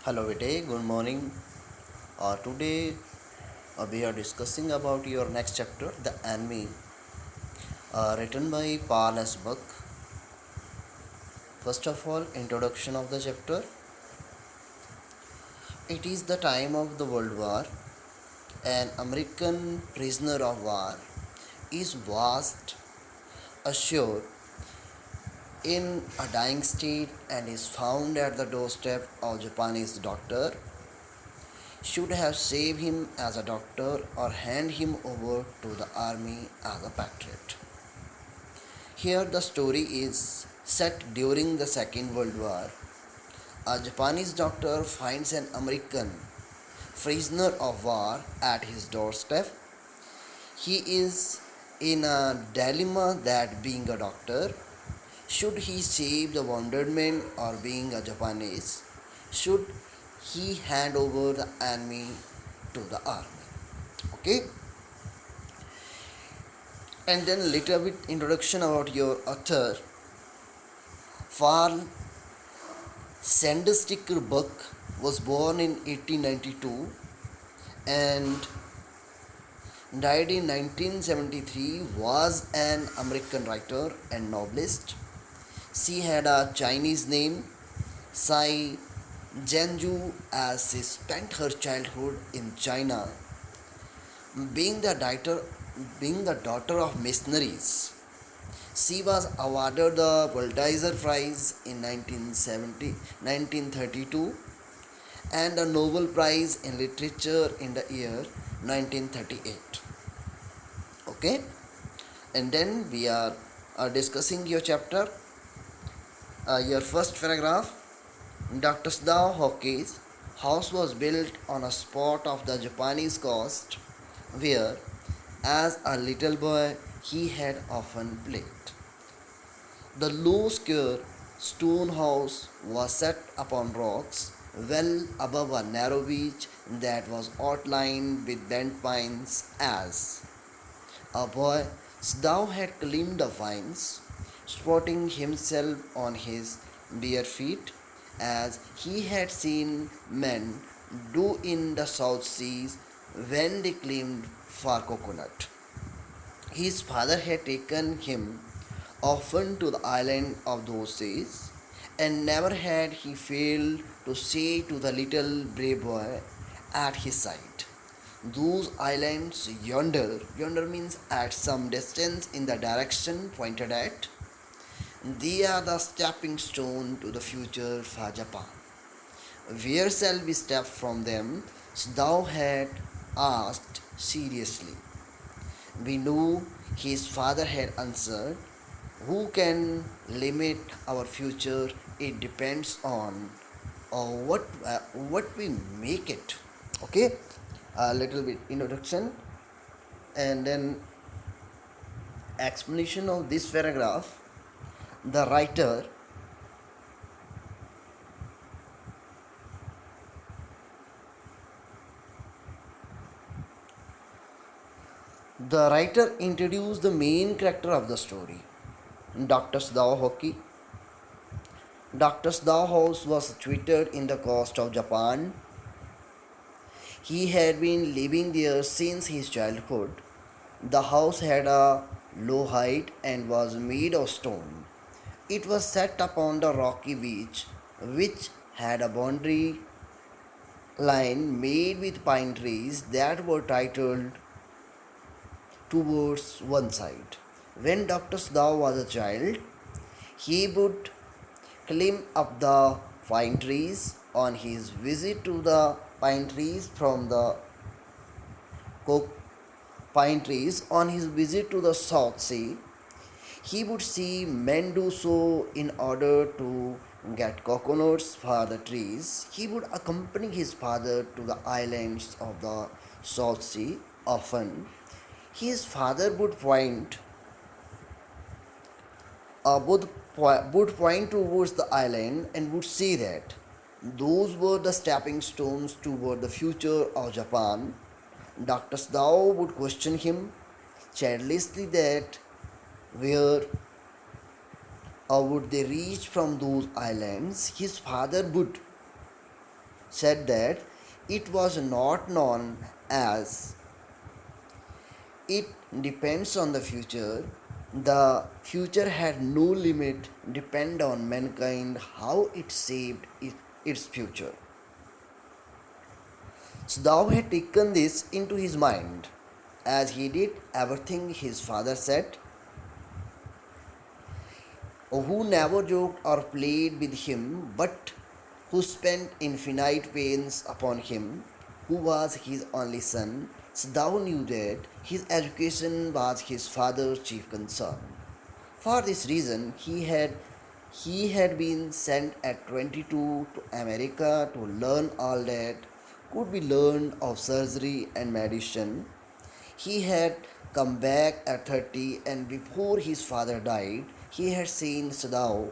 Hello, Vijay. Good morning. Today we are discussing about your next chapter, The Enemy, written by Paul S. Buck. First of all, introduction of the chapter. It is the time of the World War. An American prisoner of war is vast ashore in a dying state and is found at the doorstep of Japanese doctor. Should have saved him as a doctor or hand him over to the army as a patriot. Here the story is set during the Second World War. A Japanese doctor finds an American prisoner of war at his doorstep. He is in a dilemma that being a doctor, should he save the wounded man or being a Japanese, should he hand over the enemy to the army. Okay, and then little bit introduction about your author. Farl Sandersticker Buck was born in 1892 and died in 1973. Was an American writer and novelist. She had a Chinese name, Sai Zhenju, as she spent her childhood in China, being the daughter, being the daughter of missionaries. She was awarded the Pulitzer Prize in 1932 and a Nobel Prize in Literature in the year 1938. Okay, and then we are discussing your chapter, your first paragraph. Dr. Sadao Hockey's house was built on a spot of the Japanese coast where, as a little boy, he had often played. The low square stone house was set upon rocks well above a narrow beach that was outlined with bent pines. As a boy, Sdow had climbed the vines, supporting himself on his bare feet, as he had seen men do in the South Seas when they climbed for coconut. His father had taken him often to the island of those seas, and never had he failed to say to the little brave boy at his side, "Those islands yonder means at some distance in the direction pointed at, they are the stepping stone to the future for Japan. Where shall we step from them?" Thou had asked seriously. We knew his father had answered, "Who can limit our future? It depends on what we make it." Okay, a little bit introduction and then explanation of this paragraph. The writer the writer introduced the main character of the story, Dr. Sadao Hockey. Dr. Sadao house was situated in the coast of Japan. He had been living there since his childhood. The house had a low height and was made of stone. It was set upon the rocky beach, which had a boundary line made with pine trees that were titled towards one side. When Dr. Sdow was a child, he would climb up the pine trees on his visit to the pine trees from the coke pine trees on his visit to the South Sea. He would see men do so in order to get coconuts for the trees. He would accompany his father to the islands of the South Sea often. His father would point towards the island and would say that those were the stepping stones toward the future of Japan. Dr. Sdow would question him childishly that where would they reach from those islands. His father would said that it was not known as it depends on the future. The future had no limit, depend on mankind how it shaped its future. So thou had taken this into his mind, as he did everything his father said, who never joked or played with him, but who spent infinite pains upon him, who was his only son. So thou knew that his education was his father's chief concern. For this reason, he had been sent at 22 to America to learn all that could be learned of surgery and medicine. He had come back at 30, and before his father died, he had seen Sadao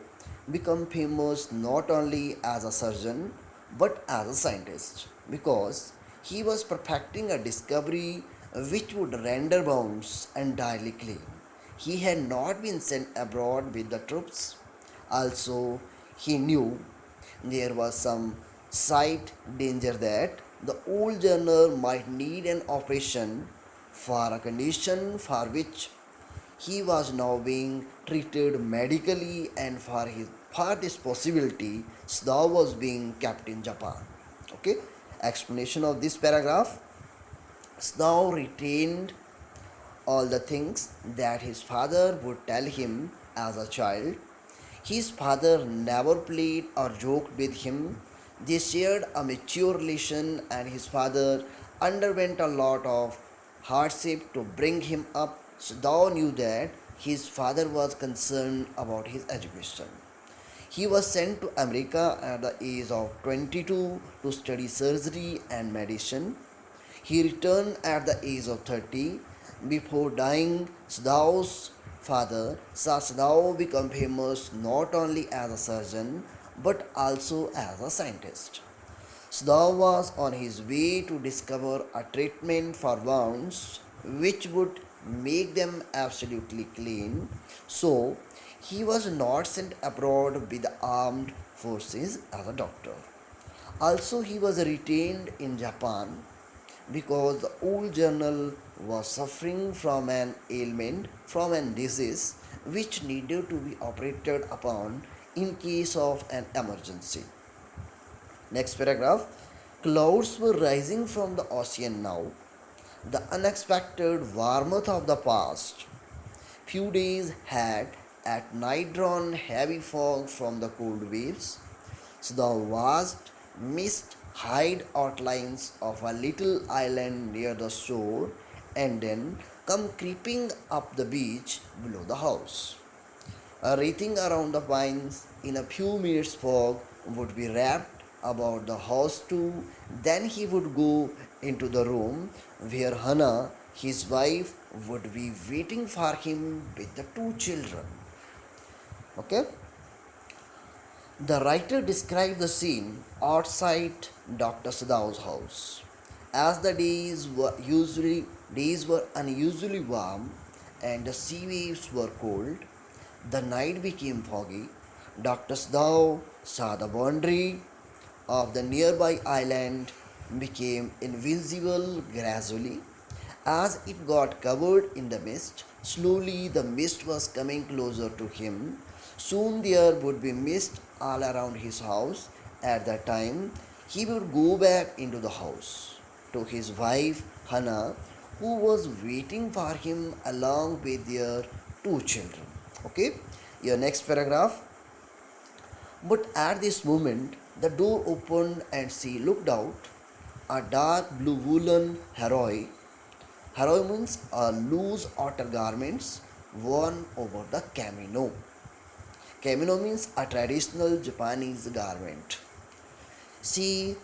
become famous not only as a surgeon but as a scientist, because he was perfecting a discovery which would render bones entirely clean. He had not been sent abroad with the troops. Also, he knew there was some slight danger that the old journal might need an operation for a condition for which he was now being treated medically, and for this possibility Sda was being kept in Japan. Okay, explanation of this paragraph. Snow retained all the things that his father would tell him as a child. His father never played or joked with him. They shared a mature relation, and his father underwent a lot of hardship to bring him up. So thou knew that his father was concerned about his education. He was sent to America at the age of 22 to study surgery and medicine. He returned at the age of 30. Before dying, Sadao's father saw Sadao become famous not only as a surgeon but also as a scientist. Sadao was on his way to discover a treatment for wounds which would make them absolutely clean. So, he was not sent abroad with the armed forces as a doctor. Also, he was retained in Japan because the old journal was suffering from an ailment, from an disease which needed to be operated upon in case of an emergency. Next paragraph. Clouds were rising from the ocean now, the unexpected warmth of the past few days had at night drawn heavy fog from the cold waves, so the vast mist hid outlines of a little island near the shore and then come creeping up the beach below the house. Wreathing around the pines in a few minutes fog would be wrapped about the house too. Then he would go into the room where Hannah, his wife, would be waiting for him with the two children. Okay? The writer described the scene outside Dr. Sadao's house. As the days were unusually warm and the sea waves were cold, the night became foggy. Dr. Sadao saw the boundary of the nearby island became invisible gradually. As it got covered in the mist, slowly the mist was coming closer to him. Soon there would be mist all around his house. At that time, he would go back into the house to his wife Hannah, who was waiting for him along with their two children. Okay, your next paragraph. But at this moment, the door opened and she looked out. A dark blue woolen haroi. Haroi means loose outer garments worn over the kimono. Kimono means a traditional Japanese garment. She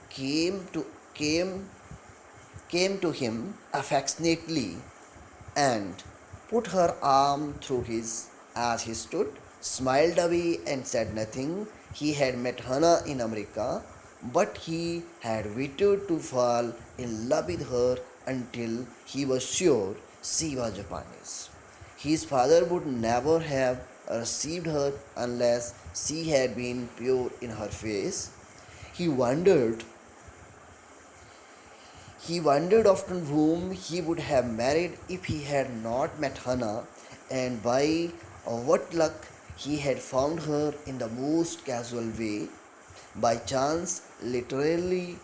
came to came came to him affectionately and put her arm through his as he stood, smiled away and said nothing. He had met Hannah in America, but he had waited to fall in love with her until he was sure she was Japanese. His father would never have received her unless she had been pure in her face. He wondered He wondered often whom he would have married if he had not met Hannah, and by what luck he had found her in the most casual way, by chance, literally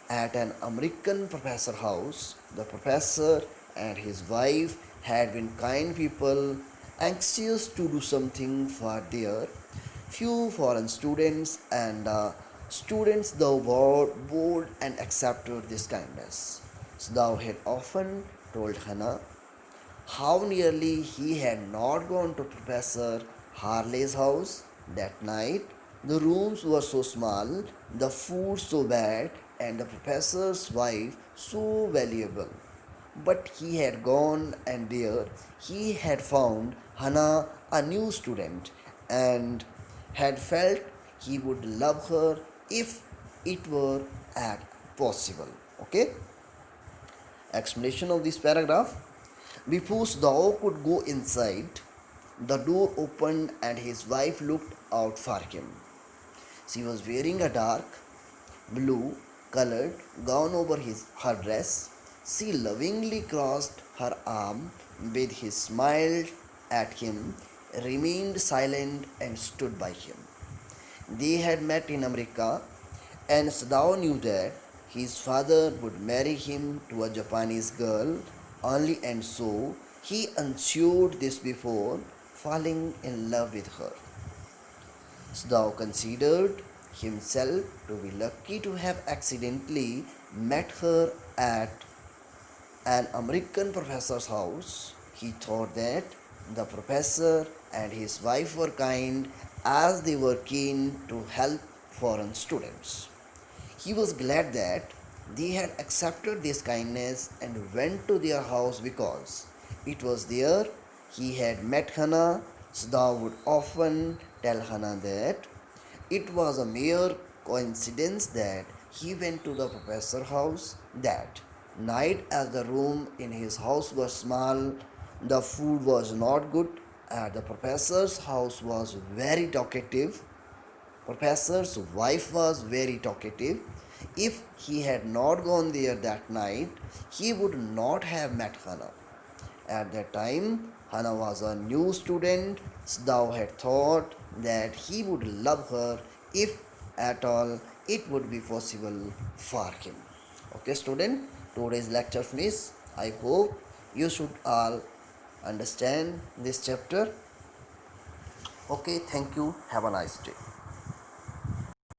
at an American professor house. The professor and his wife had been kind people, anxious to do something for their few foreign students, and students thou were bold and accepted this kindness. So thou had often told Hannah how nearly he had not gone to Professor Harley's house that night. The rooms were so small, the food so bad, and the professor's wife so valuable. But he had gone, and there he had found Hannah, a new student, and had felt he would love her if it were at possible. Okay? Explanation of this paragraph. Before thou could go inside, the door opened and his wife looked out for him. She was wearing a dark blue colored gown over her dress. She lovingly crossed her arm with his smiled at him, remained silent and stood by him. They had met in America, and Sadao knew that his father would marry him to a Japanese girl only, and so he ensured this before falling in love with her. Sadao considered himself to be lucky to have accidentally met her at an American professor's house. He thought that the professor and his wife were kind as they were keen to help foreign students. He was glad that they had accepted this kindness and went to their house because it was there he had met Hannah. Sadao would often tell Hannah that it was a mere coincidence that he went to the professor's house that night, as the room in his house was small, the food was not good, and the professor's house was very talkative. Professor's wife was very talkative. If he had not gone there that night, he would not have met Hannah. At that time, Hannah was a new student. Thou had thought that he would love her if at all it would be possible for him. Okay, student, today's lecture finished. I hope you should all understand this chapter. Okay, thank you. Have a nice day.